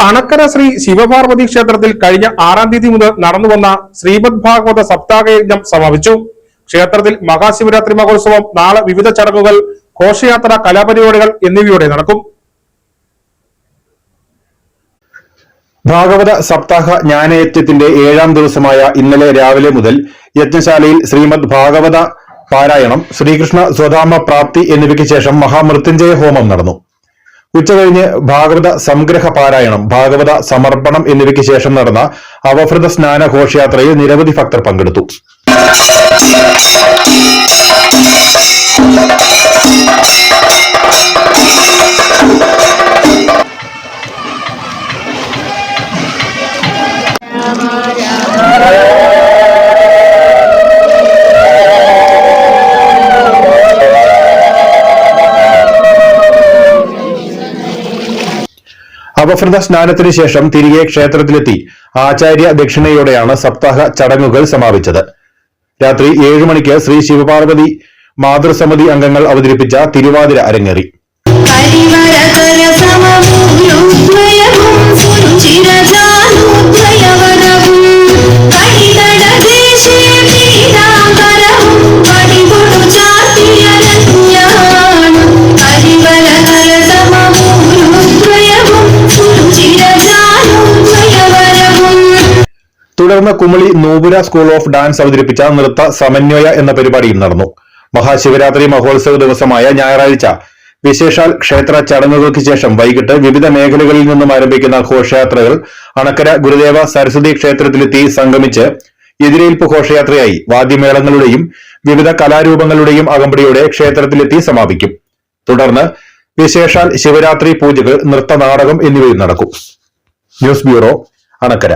അണക്കര ശ്രീ ശിവപാർവതി ക്ഷേത്രത്തിൽ കഴിഞ്ഞ 6-ാം തീയതി മുതൽ നടന്നുവന്ന ശ്രീമദ് ഭാഗവത സപ്താഹയജ്ഞം സമാപിച്ചു. ക്ഷേത്രത്തിൽ മഹാശിവരാത്രി മഹോത്സവം നാളെ വിവിധ ചടങ്ങുകൾ, ഘോഷയാത്ര, കലാപരിപാടികൾ എന്നിവയോടെ നടക്കും. ഭാഗവത സപ്താഹ ജ്ഞാനയജ്ഞത്തിന്റെ 7-ാം ദിവസമായ ഇന്നലെ രാവിലെ മുതൽ യജ്ഞശാലയിൽ ശ്രീമദ് ഭാഗവത പാരായണം, ശ്രീകൃഷ്ണ സ്വധാമ പ്രാപ്തി എന്നിവയ്ക്ക് ശേഷം മഹാമൃത്യുഞ്ജയ ഹോമം നടന്നു. ഉച്ചകഴിഞ്ഞ് ഭാഗവത സംഗ്രഹ പാരായണം, ഭാഗവത സമർപ്പണം എന്നിവയ്ക്ക് ശേഷം നടന്ന അവഭൃത സ്നാന ഘോഷയാത്രയിൽ നിരവധി ഭക്തർ പങ്കെടുത്തു. അവഭൃത സ്നാനത്തിന് ശേഷം തിരികെ ക്ഷേത്രത്തിലെത്തി ആചാര്യ ദക്ഷിണയോടെയാണ് സപ്താഹ ചടങ്ങുകൾ സമാപിച്ചത്. രാത്രി 7 മണിക്ക് ശ്രീ ശിവപാർവതി മാതൃസമിതി അംഗങ്ങൾ അവതരിപ്പിച്ച തിരുവാതിര അരങ്ങേറി. തുടർന്ന് കുമളി നൂപുര സ്കൂൾ ഓഫ് ഡാൻസ് അവതരിപ്പിച്ച നൃത്ത സമന്വയ എന്ന പരിപാടിയും നടന്നു. മഹാശിവരാത്രി മഹോത്സവ ദിവസമായ ഞായറാഴ്ച വിശേഷാൽ ക്ഷേത്ര ചടങ്ങുകൾക്ക് ശേഷം വൈകിട്ട് വിവിധ മേഖലകളിൽ നിന്നും ആരംഭിക്കുന്ന ഘോഷയാത്രകൾ അണക്കര ഗുരുദേവ സരസ്വതി ക്ഷേത്രത്തിലെത്തി സംഗമിച്ച് എതിരേൽപ്പ് ഘോഷയാത്രയായി വാദ്യമേളങ്ങളുടെയും വിവിധ കലാരൂപങ്ങളുടെയും അകമ്പടിയോടെ ക്ഷേത്രത്തിലെത്തി സമാപിക്കും. തുടർന്ന് വിശേഷാൽ ശിവരാത്രി പൂജകൾ, നൃത്തനാടകം എന്നിവയും നടക്കും. News bureau, Anakkara.